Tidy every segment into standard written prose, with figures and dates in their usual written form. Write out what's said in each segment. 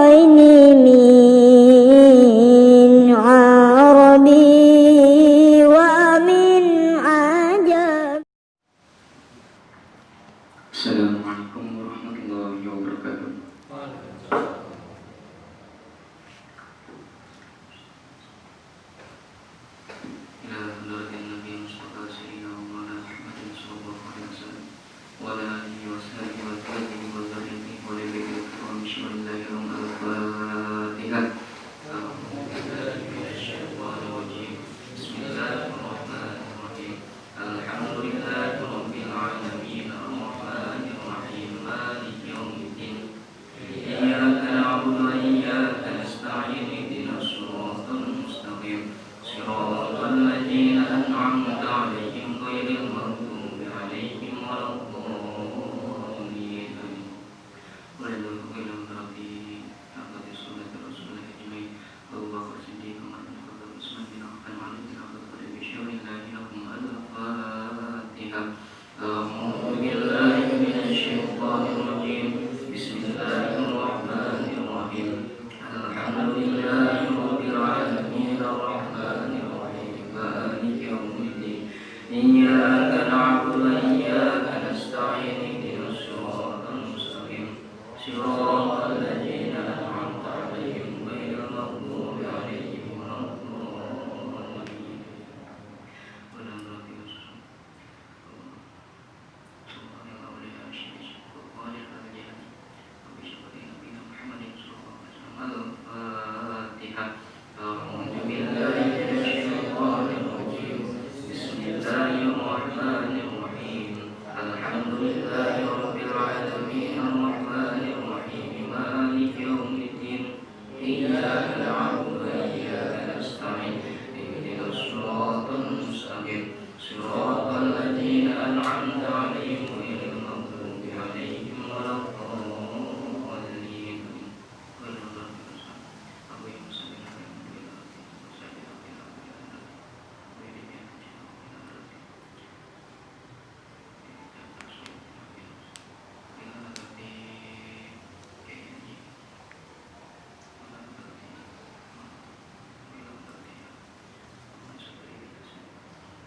لغتين من عربي ومن عجم. Assalamualaikum warahmatullahi wabarakatuh.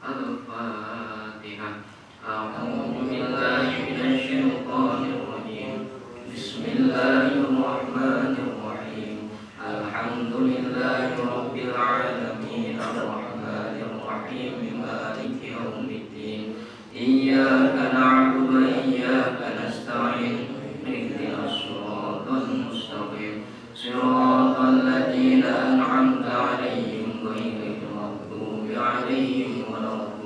Al-Fatihah. A'udzu billahi minasyaitonir rajim. Bismillahirrahmanirrahim. Alhamdulillahi rabbil alamin arrahmanir rahim maliki yaumiddin. Iyyaka na'budu wa iyyaka nasta'in. Ihdinas siratal mustaqim. Siratal ladzina an'amta 'alaihim ghairil maghdubi 'alaihim waladdallin.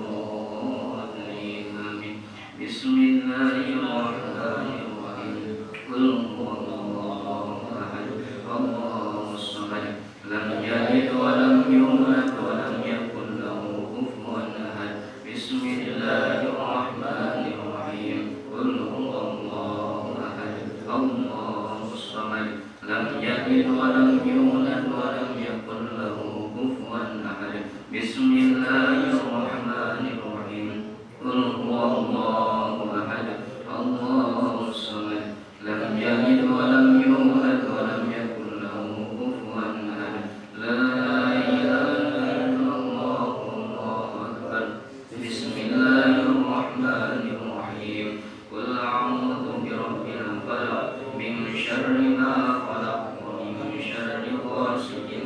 Amin. Bismillahirrahmanirrahim. Qul huwallahu ahad. Allahus samad. Lam yalid wa lam yulad wa lam yakul lahu kufuwan ahad. Bismillahirrahmanirrahim. Qul huwallahu ahad. Allahus samad. Lam yalid wa lam yulad wa lam yakul lahu kufuwan ahad. Bismillahirrahmanirrahim. Qul huwallahu ahad. Allahus samad. Lam yalid wa lam yulad wa lam yakul lahu kufuwan ahad. La ilaha illallah, Allahu akbar. Bismillahirrahmanirrahim. Qul a'udzu birabbil falaq min syarri ma khalaq wa min syarri ghasiqin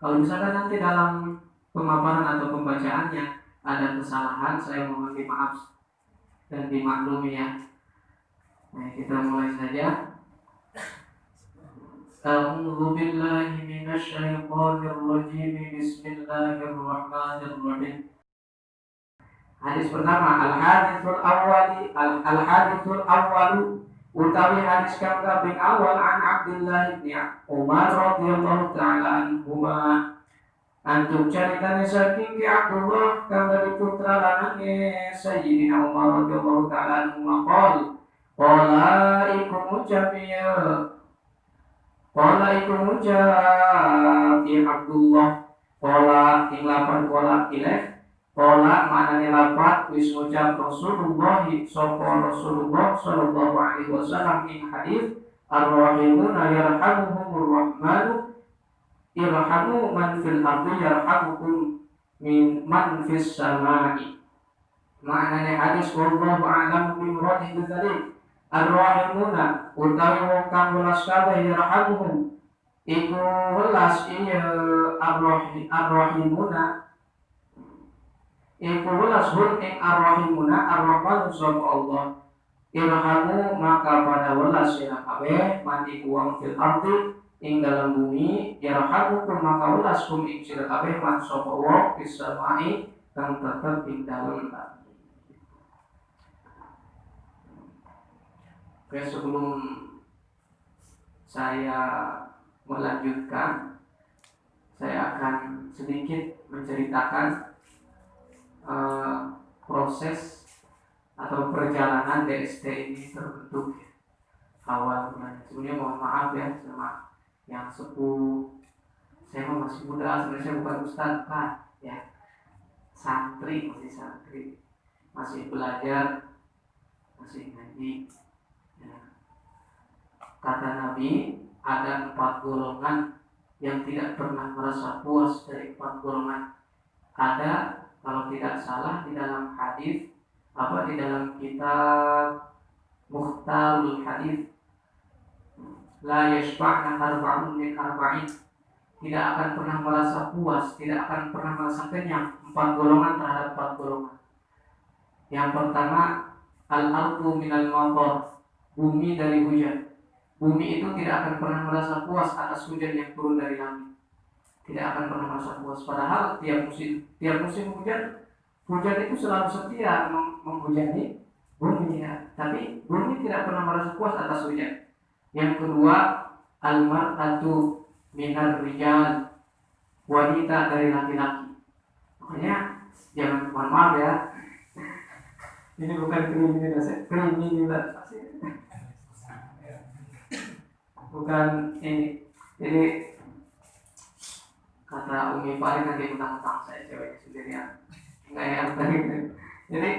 Kalau misalkan nanti dalam pemaparan atau pembacaannya ada kesalahan, saya mohon dimaaf dan dimaklumi ya. Nah, kita mulai saja. A'udzu billahi minasy syaithanir rajim. Bismillahirrahmanirrahim. Hadis pertama, al-hadithul awwalu utawi hadis kang kaping awal an Abdullah bin Umar radhiyallahu taala anhuma. Antum ceritanya saking ki Abdullah kang dari putra lanange Sayyidina Umar radhiyallahu taala anhuma qala iku ngucap ya Abdullah qala ing lapan qala ileh qala maknane lapat wis ngucap Rasulullah sallallahu alaihi wasallam ing hadis ar-rahimuna yarhamuhumur rahmanu irhamu man fil ardi yarhamukum min man fis samai. Maknane hadis wallahu a'lam bi muradihi bidzalik. Ar-rahimuna utawi wong kang welas kabeh yarhamuhum iku welas iya ar-rahimuna iku welas hum ing ar-rahimuna ar-rahmanu sapa Allah. Irhamu maka pada welas ya kabeh man iku wong fil ardi ing dalam bumi yarhamukum maka welas hum ing sira kabeh man sapa wa fis samai kang tetep ing dalem langit. Oke, sebelum saya melanjutkan, saya akan sedikit menceritakan proses atau perjalanan DST ini terbentuk awal mulanya. Sebenarnya mohon maaf ya sama yang sepuh, saya masih muda, sebenarnya saya bukan ustadz kan ya, masih masih belajar, masih ngaji ya. Kata Nabi ada 4 golongan yang tidak pernah merasa puas dari 4 golongan. Ada kalau tidak salah di dalam hadis di dalam kitab Mukhtarul Hadis, la yashba'na arba'un min arba'in, tidak akan pernah merasa puas, tidak akan pernah merasa kenyang 4 golongan terhadap 4 golongan. Yang pertama, al-ardu minal matar, bumi dari hujan. Bumi itu tidak akan pernah merasa puas atas hujan yang turun dari langit. Tidak akan pernah merasa puas, padahal tiap musim hujan itu selalu setia menghujani bumi ya. Tapi bumi tidak pernah merasa puas atas hujan. Yang kedua, al-mar'atu minar rijal, wanita dari laki-laki. Makanya jangan maaf ya. Ini bukan kriminalisasi. Bukan ini. Jadi kata Umi Farid nanti mentang-mentang saya cewek sendirian. Enggak ya, jadi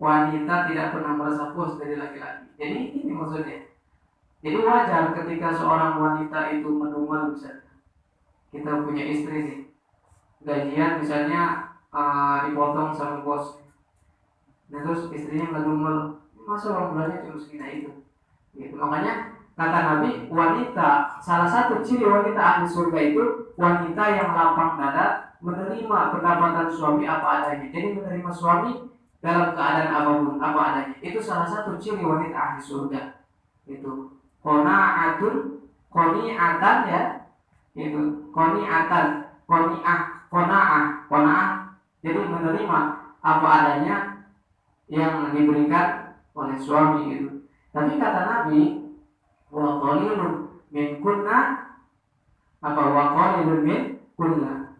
wanita tidak pernah merasa puas dari laki-laki. Jadi ini maksudnya. Jadi wajar ketika seorang wanita itu menunggu, misalnya kita punya istri nih, gajian misalnya dipotong sama bos, nah terus istrinya ngedumel, masa orang bulannya cuma segini itu. Gitu. Makanya kata Nabi, wanita, salah satu ciri wanita ahli surga itu wanita yang lapang dada, menerima pendapatan suami apa adanya. Jadi menerima suami dalam keadaan apapun apa adanya. Itu salah satu ciri wanita ahli surga. Itu qoni'atan ya. Itu qoni'atan, qona'ah. Jadi menerima apa adanya yang diberikan oleh suami itu. Tapi kata Nabi, wa qalilun min kunna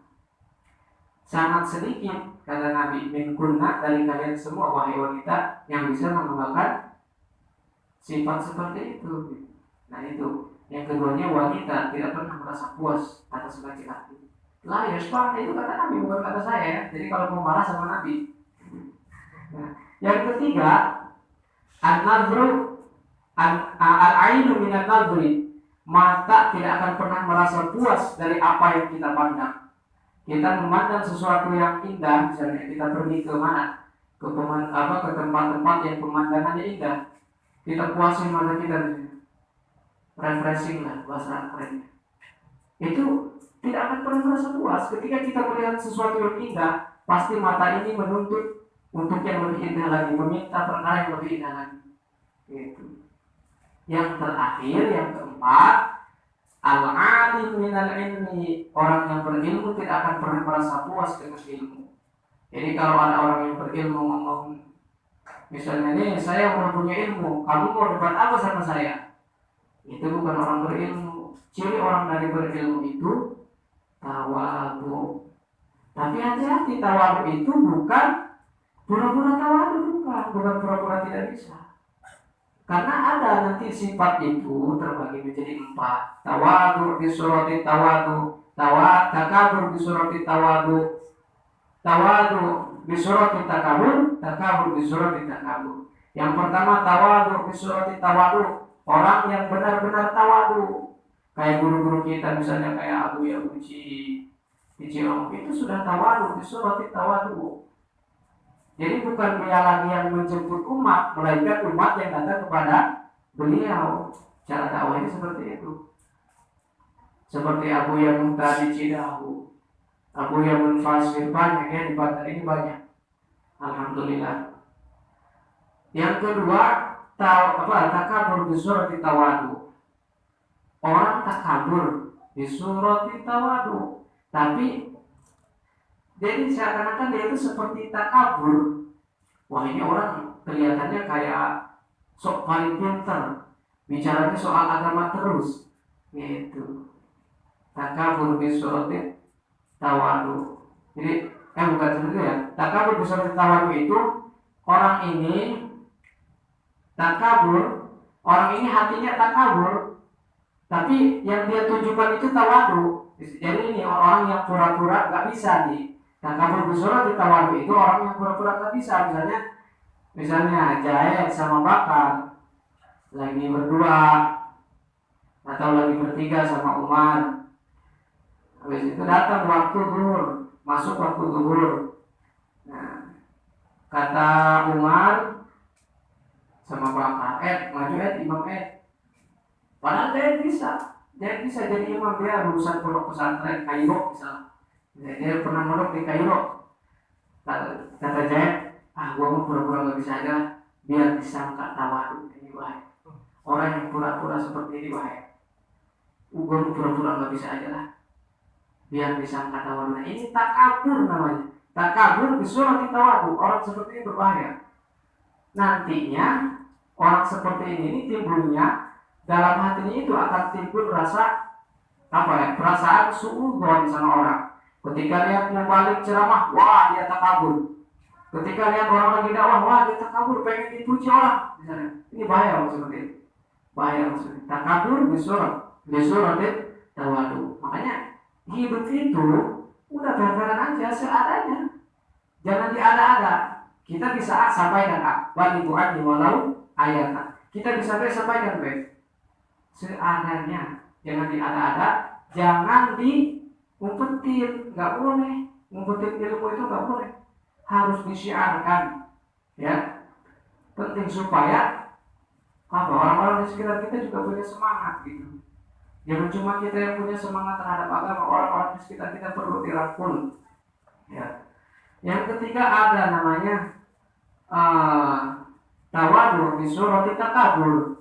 sangat sedikit kata Nabi min kunna dari kalian semua wahai wanita yang bisa mengembangkan sifat seperti itu. Nah itu yang keduanya, wanita tidak pernah merasa puas atas laki-laki. La yashfa, itu kata Nabi, bukan kata saya. Jadi kalau mau marah sama Nabi. Nah, yang ketiga, an-nadhru al-ainu minan nadhri, mata tidak akan pernah merasa puas dari apa yang kita pandang. Kita memandang sesuatu yang indah, misalnya kita pergi ke mana, ke tempat-tempat yang pemandangannya indah, kita puasin mata kita, refreshing lah bahasa kerennya. Itu tidak akan pernah merasa puas. Ketika kita melihat sesuatu yang indah, pasti mata ini menuntut untuk yang lebih indah lagi, meminta perkara yang lebih indah lagi. Gitu. Yang terakhir, yang keempat, al-alim minal ilmi, orang yang berilmu tidak akan pernah merasa puas dengan ilmu. Jadi kalau ada orang yang berilmu ngomong, misalnya nih, saya udah punya ilmu, kamu mau debat apa sama saya? Itu bukan orang berilmu. Ciri orang dari berilmu itu tawadu. Tapi hati-hati, tawadu itu bukan pura-pura tawadu, bukan pura-pura tidak bisa. Karena ada nanti sifat itu terbagi menjadi 4. Tawadu bisurati tawadu, takabur bisurati tawadu, tawadu bisurati takabur, takabur bisurati takabur. Yang pertama tawadu bisurati tawadu, orang yang benar-benar tawadu. Kayak guru-guru kita misalnya kayak Abu Yabuci di Cilong, itu sudah tawadu bisurati tawadu. Jadi bukan dia lagi yang menjemput umat, melainkan umat yang datang kepada beliau. Cara dakwahnya seperti itu. Seperti Abu Yamun tadi Cidahu, Abu Yamun Fasir, banyak ya di Banten ini banyak. Alhamdulillah. Yang kedua, takabur bisurati tawadu. Orang takabur bisurati tawadu, tapi jadi seakan-akan dia itu seperti takabur. Wah, ini orang kelihatannya kayak sok paling pintar, bicaranya soal agama terus, gitu. Takabur bisurati tawadu. Jadi bukan seperti itu ya. Takabur bisurati tawadu itu orang ini takabur, orang ini hatinya takabur, tapi yang dia tunjukkan itu tawadu. Jadi ini orang yang pura-pura nggak bisa nih. Takabur bisurati tawadu itu orang yang pura-pura nggak bisa. Misalnya Jaed sama Bakar lagi berdua atau lagi bertiga sama Umar. Habis itu datang waktu zuhur, masuk waktu zuhur. Nah, kata Umar sama Bakar, maju imam Padahal dia bisa jadi imam, dia lulusan pondok pesantren Kairo misalnya. Dia pernah mondok di Kairo. Kata Jaid, gua mau pura-pura nggak bisa aja, biar disangka tawadu. Ini bahaya. Orang yang pura-pura seperti ini bahaya. Gua mau pura-pura nggak bisa aja lah, biar disangka tawadu. Nah, ini takabur namanya. Takabur bisurati tawadu. Orang seperti ini berbahaya. Nantinya orang seperti ini timbulnya dalam hatinya itu akan timbul rasa perasaan suudzon sama orang. Ketika lihat membalik ceramah, wah dia takabur. Ketika lihat orang lagi dakwah, wah dia takabur, pengen dipuji orang. Misalnya, ini bahaya seperti itu. Bahaya maksudnya. Takabur bisurati tawadu. Makanya hidup itu udah benar-benar aja seadanya. Jangan diada-ada. Kita bisa sampaikan bagi Quran walau ayat. Kita bisa sampaikan seadanya. Jangan diada-ada. Jangan ngumpetin, nggak boleh. Ngumpetin ilmu itu nggak boleh. Harus disiarkan, ya. Penting supaya orang-orang di sekitar kita juga punya semangat gitu. Jangan cuma kita yang punya semangat terhadap agama, orang-orang di sekitar kita perlu dirangkul. Ya. Yang ketiga ada namanya tawadu bisurati takabur.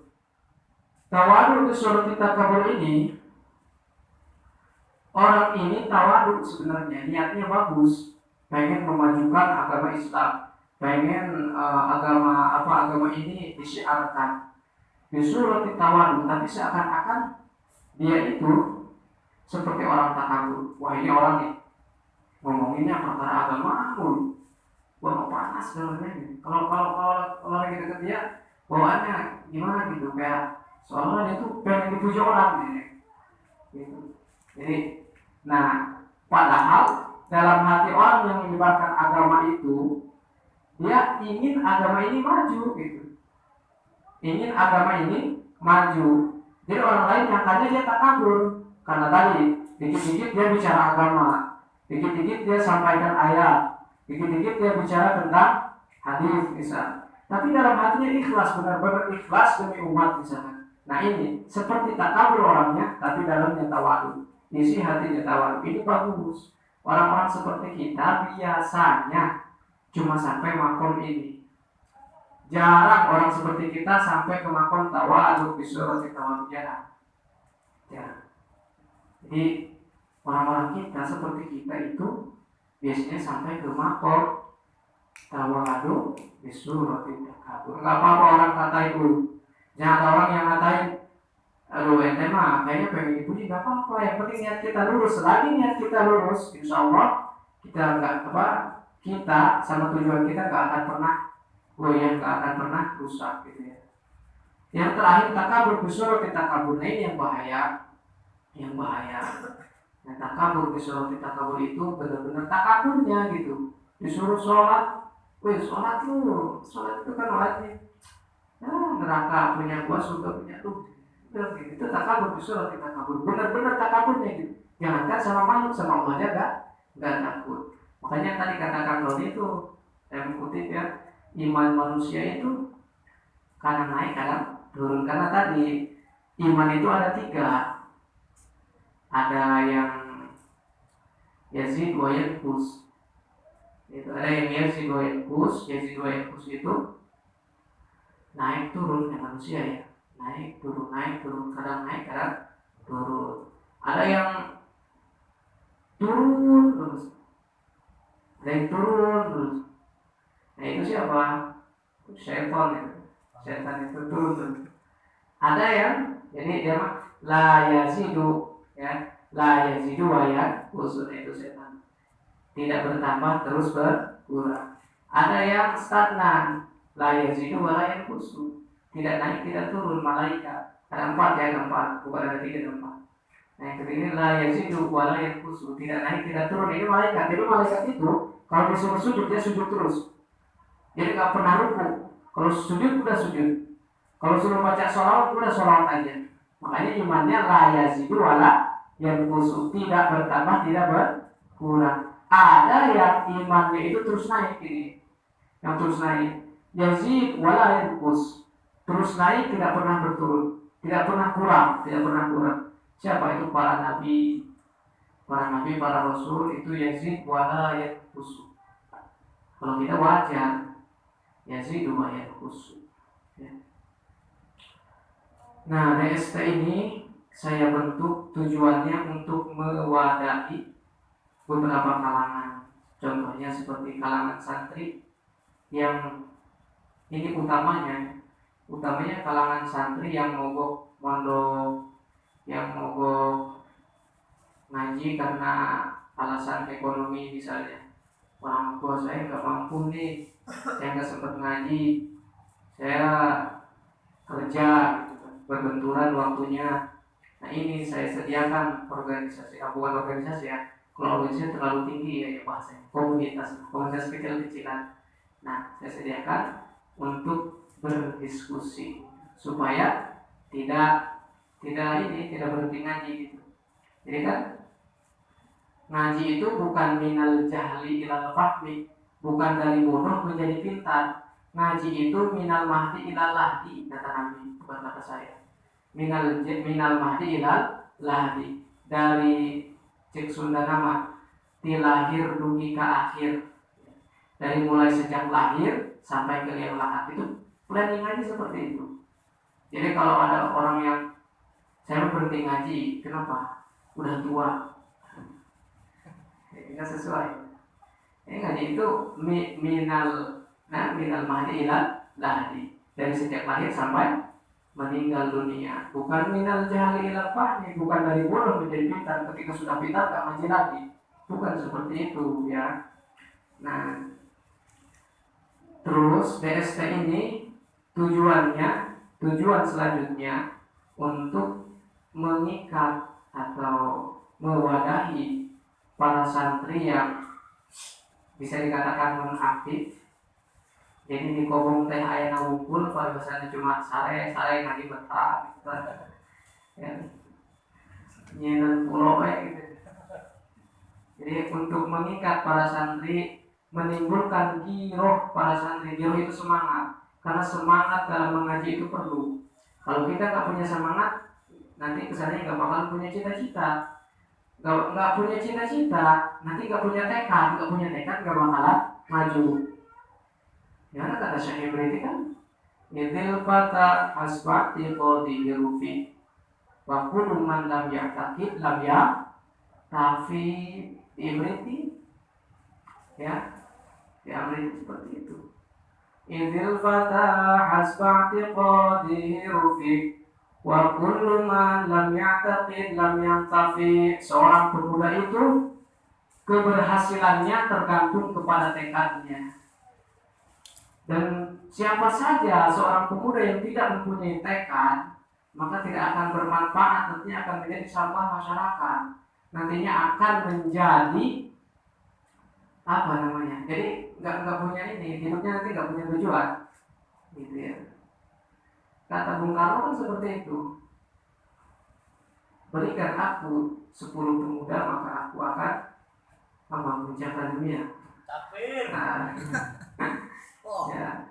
Tawadu bisurati takabur ini, orang ini tawadu sebenarnya niatnya bagus, pengen memajukan agama Islam, pengen agama ini disiarkan. Bisurati tawadu, tapi seakan-akan dia itu seperti orang takabur. Wah, ini orang nih ngomonginnya perkara agama, wah panas dalamnya. Kalau lagi deket dia, bawaannya gimana gitu, kayak soalnya dia tuh pengen dipuji orang gitu. Jadi, padahal dalam hati orang yang menyebarkan agama itu, dia ingin agama ini maju gitu. Ingin agama ini maju. Jadi orang lain nyangkanya dia takabur, karena tadi dikit-dikit dia bicara agama, dikit-dikit dia sampaikan ayat, dikit-dikit dia bicara tentang hadis misalnya. Tapi dalam hatinya ikhlas, benar-benar ikhlas demi umat misalnya. Nah ini seperti takabur orangnya, tapi dalamnya tawadu. isi hatinya tawadhu, ini bagus. Orang-orang seperti kita biasanya cuma sampai makom ini. Jarang orang seperti kita sampai ke makom tawadhu bi surati tawadhu, jarang. Jadi orang-orang kita seperti kita itu biasanya sampai ke makom tawadhu bi surati takabur. Enggak apa-apa orang katain dulu. Jangan ada orang yang ngatain, aduh ente mah kayaknya pengen dipuji, enggak apa-apa. Yang penting niat kita lurus. Selagi niat kita lurus, insya Allah kita kita sama tujuan kita enggak akan pernah goyah, enggak akan pernah rusak gitu ya. Yang terakhir takabur bi surati takabur, ini yang bahaya. Nah, takabur bi surati takabur itu benar-benar takaburnya gitu. Disuruh sholat, sholat itu kan wajib. Neraka punya gua, surga punya lu. Itu takabur bi surati takabur, benar-benar takaburnya gitu. Jangankan sama makhluk, sama Allah aja enggak takut. Makanya tadi katakan Rodi itu, saya mengutip ya, iman manusia itu kadang naik, kadang turun. Karena tadi iman itu ada 3. Ada yang yazid wa yanqus. Itu ada yang yazid wa yanqus. Yazid wa yanqus itu naik turun ya manusia ya. Naik turun, kadang naik, kadang turun. Ada yang turun terus. Ada yang turun terus. Nah itu siapa? Syaitan itu. Syaitan itu turun terus. Ada yang jadi dia la yazidu ya, la yazidu wa yanqus, itu setan. Tidak bertambah, terus berkurang. Ada yang stagnan, la yazidu wa la yanqus. Tidak naik, tidak turun, malaikat. Ada 4 ya, 4, bukan ada 3, 4. Nah yang ketiga la yazidu wa la yanqus, tidak naik, tidak turun, ini malaikat. Jadi malaikat itu kalau disuruh sujud, dia sujud terus. Jadi gak pernah ruku. Kalau sujud udah sujud. Kalau suruh baca sholawat udah sholawat aja. Makanya imannya la yazidu wa la yanqus, tidak bertambah, tidak berkurang. Ada yang imannya itu terus naik ini. Yang terus naik. Yazid wa la yanqus. Terus naik, tidak pernah berturun, tidak pernah kurang. Siapa itu? Para nabi, para rasul itu yazid wa la yanqus. Kalau kita wajar yazid wa yanqus. Nah, DST ini saya bentuk tujuannya untuk mewadahi beberapa kalangan. Contohnya seperti kalangan santri yang ini utamanya kalangan santri yang mogok mondok, yang mogok ngaji karena alasan ekonomi misalnya. Orang tua saya nggak mampu nih, saya nggak sempat ngaji, saya kerja gitu kan, berbenturan waktunya. Nah ini saya sediakan organisasi, bukan organisasi ya, kalau organisasi terlalu tinggi ya bahasanya, komunitas kecil-kecilan. Nah saya sediakan untuk berdiskusi supaya tidak berhenti ngaji gitu. Jadi kan ngaji itu bukan minal jahli ilal fahmi, bukan dari bodoh menjadi pintar. Ngaji itu minal mahdi ilal lahdi, kata Nabi, bukan kata saya. Minal mahdi ilal lahdi, dari cek Sunda nama tilahir dugi ke akhir, dari mulai sejak lahir sampai ke liang lahat. Itu planning ngaji seperti itu. Jadi kalau ada orang yang saya berhenti ngaji, kenapa? Udah tua, tidak sesuai. Ngaji itu minal mahdi ilal lahdi, dari sejak lahir sampai meninggal dunia. Bukan minal jahli ilal fahmi, bukan dari bodoh menjadi pintar, ketika sudah pintar gak ngaji lagi. Bukan seperti itu ya. Nah, terus DST ini tujuan selanjutnya untuk mengikat atau mewadahi para santri yang bisa dikatakan non-aktif. Jadi di kobong teh aya ngawungkul, kalau biasanya cuma sare ngaji betah gitu. Ya. Nyenan pulau gitu. Jadi untuk mengikat para santri, menimbulkan giroh para santri. Giroh itu semangat. Karena semangat dalam mengaji itu perlu. Kalau kita nggak punya semangat, nanti kesannya nggak bakal punya cita-cita. nggak punya cita-cita, nanti nggak punya tekad nggak bakalan maju. Ya kata Syekh Ibrahim kan, idil fata asbati qadiru fi wa kullu man lam ya'taqid lam tafi Ibrahim ya, Ibrahim seperti itu. Idil fata asbati qadiru fi wa kullu man lam ya'taqid lam yantafi. Seorang pemuda itu keberhasilannya tergantung kepada tekadnya. Dan siapa saja seorang pemuda yang tidak mempunyai tekad, maka tidak akan bermanfaat, nantinya akan menjadi sampah masyarakat. Nantinya akan menjadi apa namanya? Jadi nggak punya ini, hidupnya nanti nggak punya tujuan, gitu ya. Kata Bung Karno kan seperti itu. Berikan aku 10 pemuda, maka aku akan menjajah dunia. Nah, ya.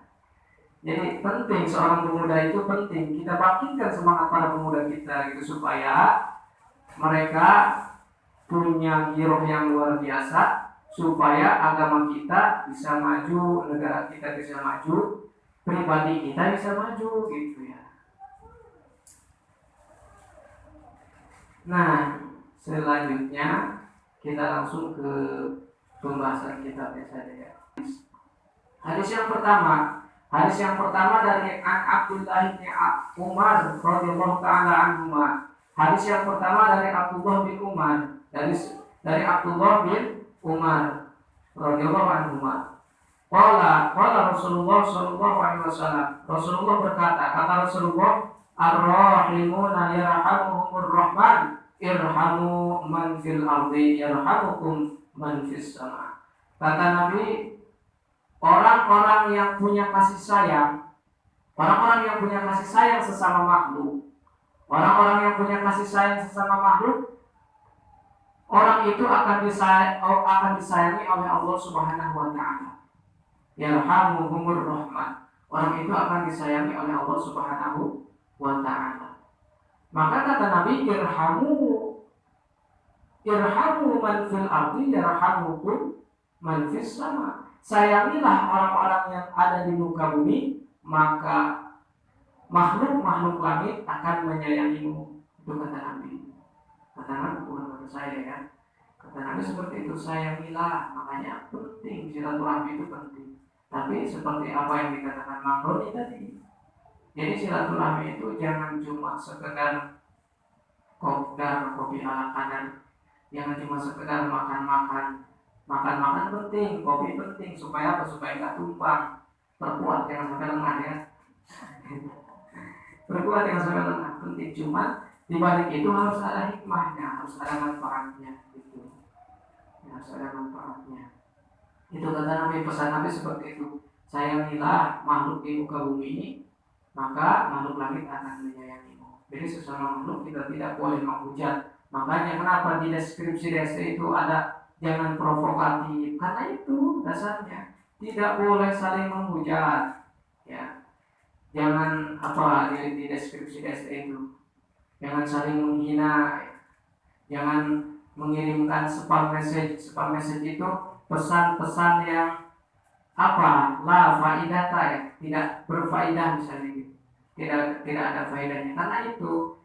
Jadi penting seorang pemuda itu penting. Kita bangkitkan semangat para pemuda kita gitu supaya mereka punya giroh yang luar biasa, supaya agama kita bisa maju, negara kita bisa maju, pribadi kita bisa maju gitu ya. Nah, selanjutnya kita langsung ke pembahasan kitabnya saja ya. Hadis yang pertama dari Abdullah bin Umar radhiyallahu taala anhuma. Hadis yang pertama dari Abdullah bin Umar, dari Abdullah bin Umar radhiyallahu anhuma. Qala Rasulullah sallallahu alaihi wasallam. Rasulullah berkata, kata Rasulullah, ar-rahimuna yarhamuhumur rahman, irhamu man fil ardi yarhamukum man fis sama. Kata Nabi, orang-orang yang punya kasih sayang, orang-orang yang punya kasih sayang sesama makhluk, orang-orang yang punya kasih sayang sesama makhluk, orang itu akan disayangi oleh Allah Subhanahu wa taala. Yarhamuhumur rahman. Orang itu akan disayangi oleh Allah Subhanahu wa taala. Maka kata Nabi, irhamu man fil ardi yarhamukum man fis sama. Sayangilah orang-orang yang ada di muka bumi, maka makhluk-makhluk langit akan menyayangimu. Itu kata Nabi. Kata Nabi, bukan kata saya ya. Kata Nabi seperti itu, sayangilah. Makanya penting, silaturahmi itu penting. Tapi seperti apa yang dikatakan Mang Roni tadi, jadi silaturahmi itu jangan cuma sekedar kopi ala kadar, jangan cuma sekedar makan-makan penting, kopi penting, supaya apa? Supaya nggak tumpah. Perkuat jangan sampai lengah ya. Perkuat jangan sampai lengah, penting. Cuma di balik itu harus ada hikmahnya, harus ada manfaatnya gitu. Harus ada manfaatnya. Itu kata Nabi, pesan Nabi seperti itu. Sayangilah makhluk di muka bumi ini, maka makhluk langit akan menyayangimu. Jadi sesama makhluk kita tidak boleh menghujat. Makanya kenapa di deskripsi itu ada jangan provokatif, karena itu dasarnya tidak boleh saling menghujat ya. Jangan apa di deskripsi itu, jangan saling menghina, jangan mengirimkan spam message itu pesan-pesan yang apa la faidata ya, tidak berfaedah misalnya gitu. Tidak ada faedahnya, karena itu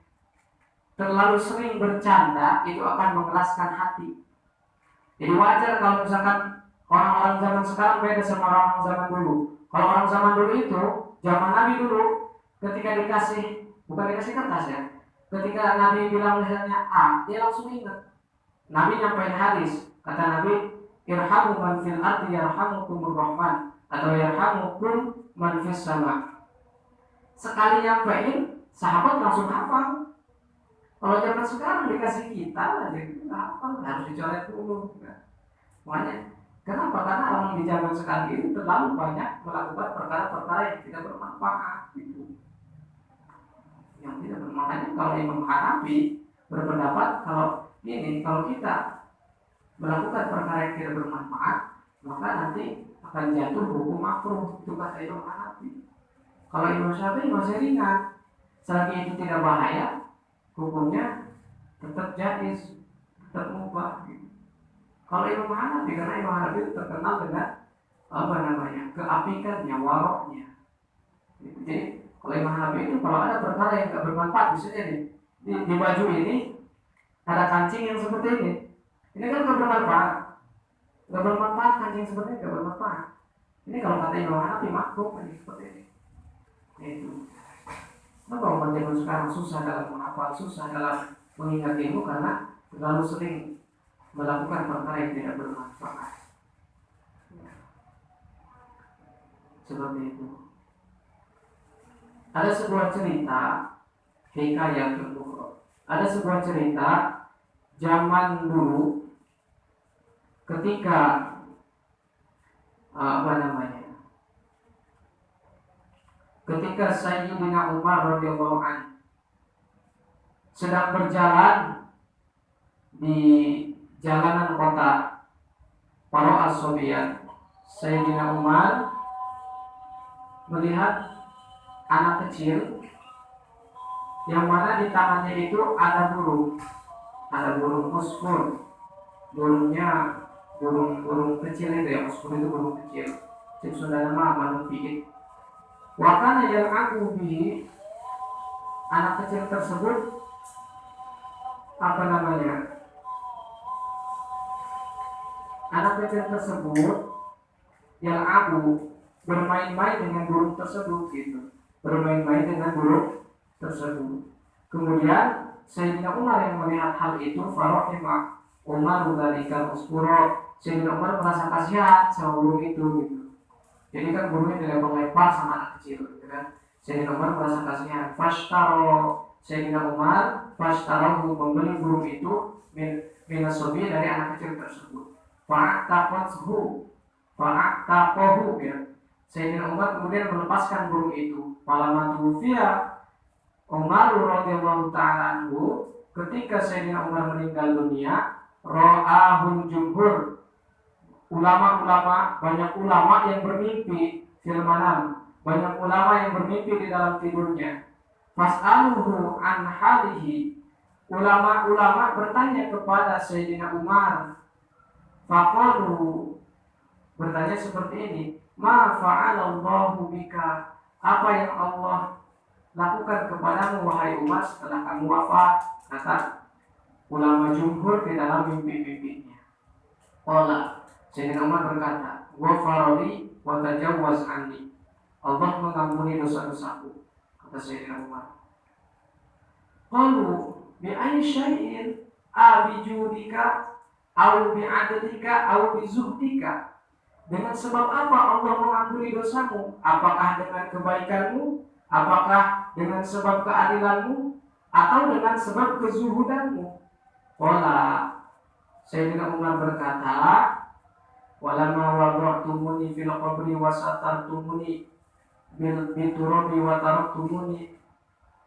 terlalu sering bercanda itu akan mengeraskan hati. Jadi wajar kalau misalkan orang-orang zaman sekarang beda sama orang-orang zaman dulu. Kalau orang zaman dulu itu, zaman Nabi dulu, ketika bukan dikasih kertas ya, ketika Nabi bilang misalnya A, dia langsung ingat. Nabi nyampein hadis, kata Nabi, irhamu man fil ardi yarhamukumur rahman, atau yarhamukum man fis sama. Sekali nyampein, sahabat langsung hafal. Kalau zaman sekarang dikasih kita aja apa harus dicoret dulu. Makanya kenapa? Karena orang di zaman sekarang ini terlalu banyak melakukan perkara-perkara yang tidak bermanfaat gitu. Yang tidak bermanfaat. Kalau Imam Hanafi berpendapat kalau kita melakukan perkara yang tidak bermanfaat, maka nanti akan jatuh hukum makruh. Itu kata Imam Hanafi. Kalau Imam Syafi'i masih ringan, selagi itu tidak bahaya, hukumnya tetap jaiz, terubah. Gitu. Kalau Imam Hanafi, karena Imam Hanafi itu terkenal dengan keapikannya, waroknya. Gitu. Jadi kalau Imam Hanafi itu kalau ada perkara yang gak bermanfaat, misalnya di baju ini ada kancing yang seperti ini kan gak bermanfaat, kancing seperti ini gak bermanfaat. Ini kalau kata Imam Hanafi makruh ini seperti ini. Itu. Kenapa umat zaman sekarang susah dalam menghafal, susah dalam mengingat ilmu karena terlalu sering melakukan perkara yang tidak bermanfaat. Seperti itu. Ada sebuah cerita hikayat al-Bukhari. Ada sebuah cerita zaman dulu ketika ketika Sayyidina Umar radhiyallahu anhu sedang berjalan di jalanan kota Paro as-Sobiyan. Sayyidina Umar melihat anak kecil yang mana di tangannya itu ada burung musfur. Burungnya burung kecil itu ya, musfur itu burung kecil. Cip sudah nama manuk piit. Wakana yang aku bi anak kecil tersebut anak kecil tersebut yang aku bermain-main dengan burung tersebut gitu. Bermain-main dengan burung tersebut. Kemudian Sayyidina Umar yang melihat hal itu, farahima Umar dzalika usfura. Sayyidina Umar merasa kasihan sama burung itu gitu. Jadi kan burungnya dilempar sama anak kecil gitu kan. Sayyidina Umar merasa kasihan. Sayyidina Umar membeli burung itu minasobi dari anak kecil tersebut. Fa'taqahu ya. Sayyidina Umar kemudian melepaskan burung itu. Falamatu fiha Umar radhiyallahu ta'ala anhu, ketika Sayyidina Umar meninggal dunia, ra'ahul jumhur, banyak ulama yang bermimpi fil manam, banyak ulama yang bermimpi di dalam tidurnya. Fas'aluhu an halihi, ulama-ulama bertanya kepada Sayyidina Umar. Faqalu, bertanya seperti ini, ma fa'alallahu bika, apa yang Allah lakukan kepadamu wahai Umar setelah kamu wafat? Kata ulama jumhur di dalam mimpi-mimpinya. Qala, Sayyidina Umar berkata, ghafarali wa tajawwaz anni, Allah mengampuni dosa-dosaku, kata Sayyidina Umar. Qalu bi ayyi syai'in, bi judika aw bi adlika aw bi zuhdika, dengan sebab apa Allah mengampuni dosamu? Apakah dengan kebaikanmu? Apakah dengan sebab keadilanmu? Atau dengan sebab kezuhudanmu? Qala, Sayyidina Umar berkata, walamma wada'tumuni fil qabri wa satartumuni bil biturabi wa taraktumuni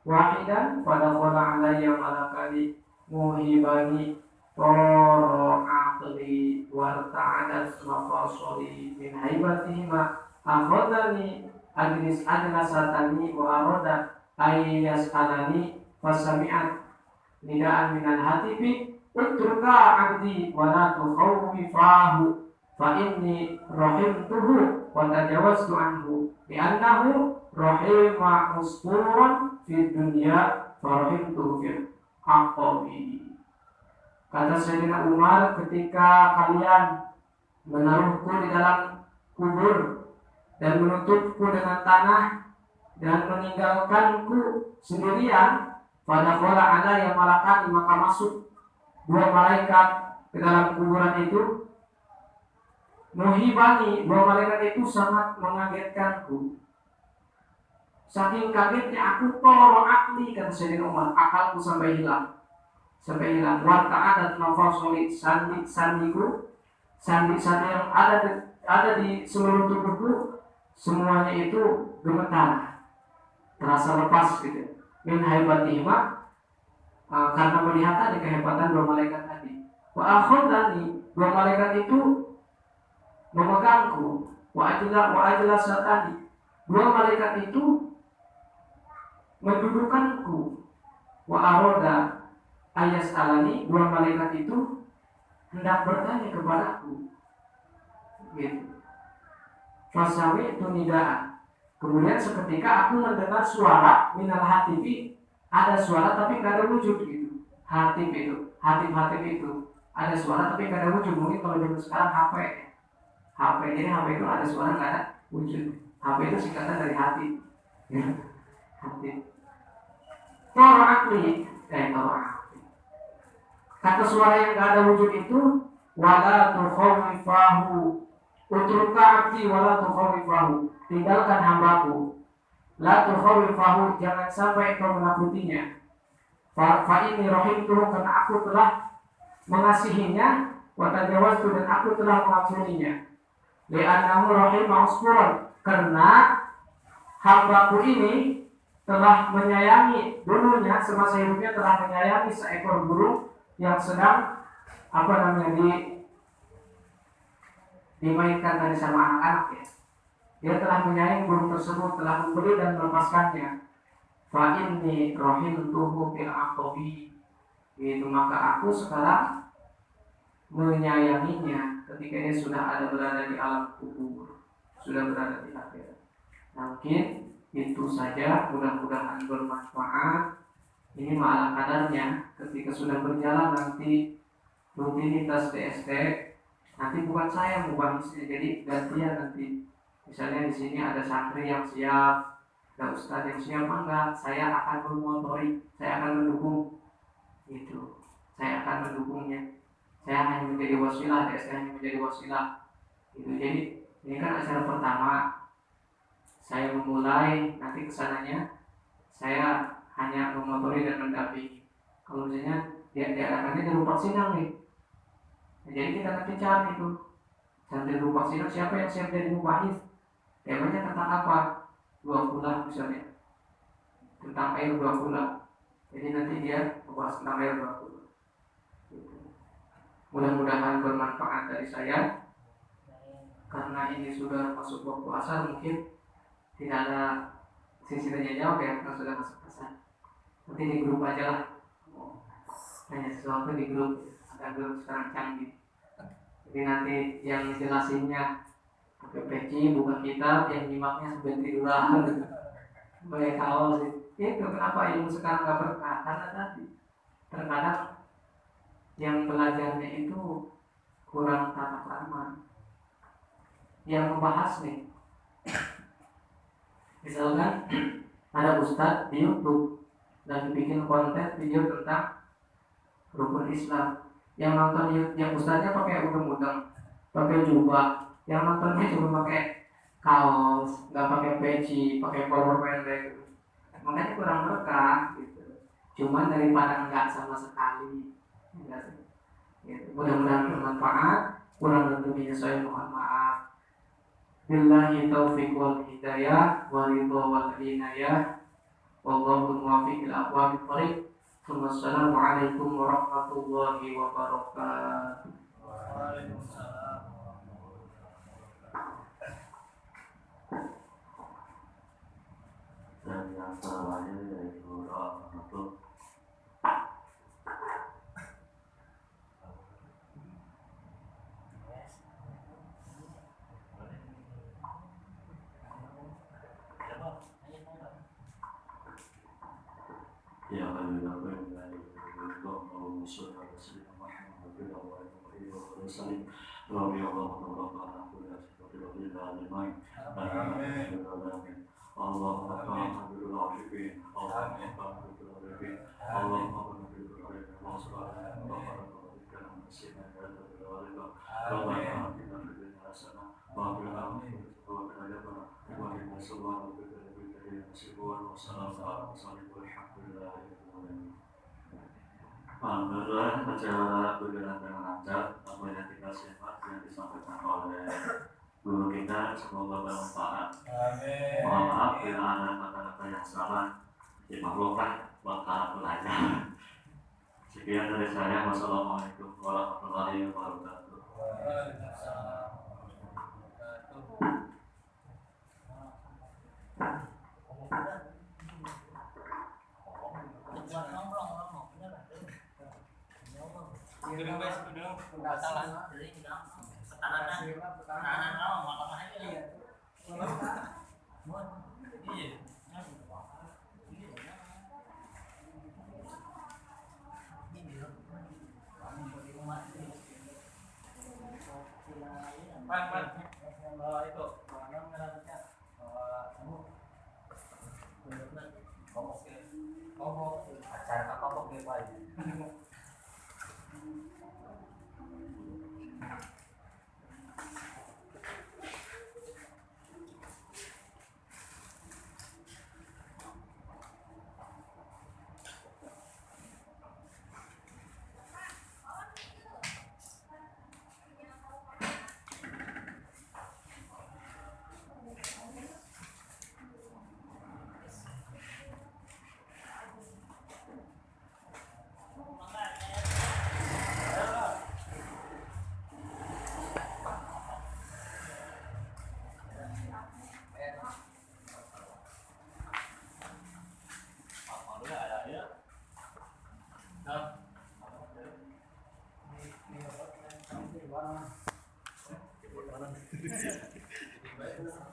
wahidan fadakhala alayya malakani muhibani tara aqli warta'adat mafasoli min haibatihima akhadani adnis adnasatani wa arada ayyas alani fasami'at nidaan minal hatibi utruka abdi wa la tukhawwifahu fa inni rahimtuhu wa tajawaztu anhu li'annahu rahima musfurun fid dunya fa rahimtuhu fil aqabi. Kata Sayyidina Umar, ketika kalian menaruhku di dalam kubur dan menutupku dengan tanah dan meninggalkanku sendirian, pada kola ada yang malakani, maka masuk dua malaikat ke dalam kuburan itu. Muhibani, dua malaikat itu sangat mengagetkanku. Saking kagetnya aku toro akli, kata Sayyidina Umar, akalku sampai hilang. Warta adat nafasoli sandiku, sandi yang ada di seluruh tubuhku, semuanya itu gemetar, terasa lepas gitu. Min haibatihima, karena melihat ada kehebatan dua malaikat tadi. Wa akhadani, dua malaikat itu memegangku. Wa ajlasatani, dua malaikat itu mendudukanku. Wa aroda ayas alani, dua malaikat itu hendak bertanya kepadaku, gitu. Fasawi itu nidaan. Kemudian seketika aku mendengar suara minal hatibi, ada suara tapi nggak ada wujud gitu. Hatib itu, hatib itu ada suara tapi nggak ada wujud. Mungkin kalau zaman sekarang HP, jadi HP itu ada suara nggak ada wujud. HP itu singkatan dari hati. Hati. Torakli, torakli. Kata suara yang nggak ada wujud itu, wala tukhawifahu, utruka abdi wala tukhawifahu, tinggalkan hambaku. La tukhawifahu, jangan sampai kau menakutinya. Fa ini rahimtuhu, karena aku telah mengasihinya, wa tajawaztu, dan aku telah mengampuninya. Li'annahu rahimah usfuran, karena hambaku ini telah menyayangi dulunya, semasa hidupnya telah menyayangi seekor burung yang sedang dimainkan tadi sama anak-anak ya. Dia telah menyayangi burung tersebut, telah membeli dan melepaskannya. Fa inni rahimtuhu fil aqabi, itu maka aku sekarang menyayanginya ketika dia sudah berada di alam kubur, sudah berada di akhirat. Mungkin itu saja, mudah-mudahan bermanfaat. Ini malah kadarnya ketika sudah berjalan nanti rutinitas DST, nanti bukan saya yang membahasnya, jadi gantian nanti. Misalnya di sini ada santri yang siap, ada ustadz yang siap, enggak, saya akan mengotori, saya akan mendukung itu, saya akan mendukungnya. Saya hanya menjadi wasilah, DST hanya menjadi wasilah. Itu jadi ini kan acara pertama. Saya memulai, nanti kesananya saya hanya memotori dan mendampingi. Kalau misalnya diadakannya di rumah sinang nih, jadi kita nanti cari itu santri rumah sinang siapa yang siap jadi mubahis. Temanya tentang apa? 20 misalnya, tentang air 20. Jadi nanti dia membahas tentang air 20. Mudah-mudahan bermanfaat dari saya. Karena ini sudah masuk waktu asar, mungkin tidak ada sisi tanya jawab ya, karena sudah masuk asar. Nanti di grup aja lah, tanya sesuatu di grup, ada grup sekarang canggih. Jadi nanti yang jelasinnya pakai peci, buka kitab, yang nyimaknya sampai tiduran. Mereka awal sih, itu kenapa ilmu sekarang gak berkah? Karena tadi terkadang yang belajarnya itu kurang tata krama. Yang membahas nih, misalkan ada ustadz di YouTube dan bikin konten video tentang rukun Islam, yang nonton yang ustadznya pakai udeng-udeng, pakai jubah, yang nontonnya cuma pakai kaos, nggak pakai peci, pakai kolor pendek, makanya kurang berkah gitu. Cuman daripada enggak sama sekali, gitu. Mudah-mudahan bermanfaat. Kurang lebihnya saya mohon maaf. Billahi taufiq wal hidayah wa ridha wal inayah. Wallahu muwaffiq ila aqwamit thoriq. Wassalamualaikum warahmatullahi wabarakatuh. Waalaikumsalam. Dan yang terakhir yaitu doa penutup. Ya Alhamdulillah, Allahumma sholli ala sayyidina Muhammad wa ala alihi wa sallam. Rabbi Allahumma rabbana kulli asfaqil alamin. Amin. Allahumma hamdul arifin. Allahumma hamdul arifin. Allahumma hamdul arifin. Allahumma Alhamdulillah, acara berjalan dengan lancar. Apa yang kita simak yang disampaikan oleh guru kita semoga bermanfaat. Amin. Mohon maaf bila ada kata-kata yang salah, dimaklumkan bakal belajar. Sekian dari saya. Wassalamualaikum warahmatullahi wabarakatuh. Ya. gedung guys, gedung masalah dari pertahanan lama makamah aja ya. Iya. Pak, itu mana ngerasanya kamu kobok acara kobok ya Pak. Ini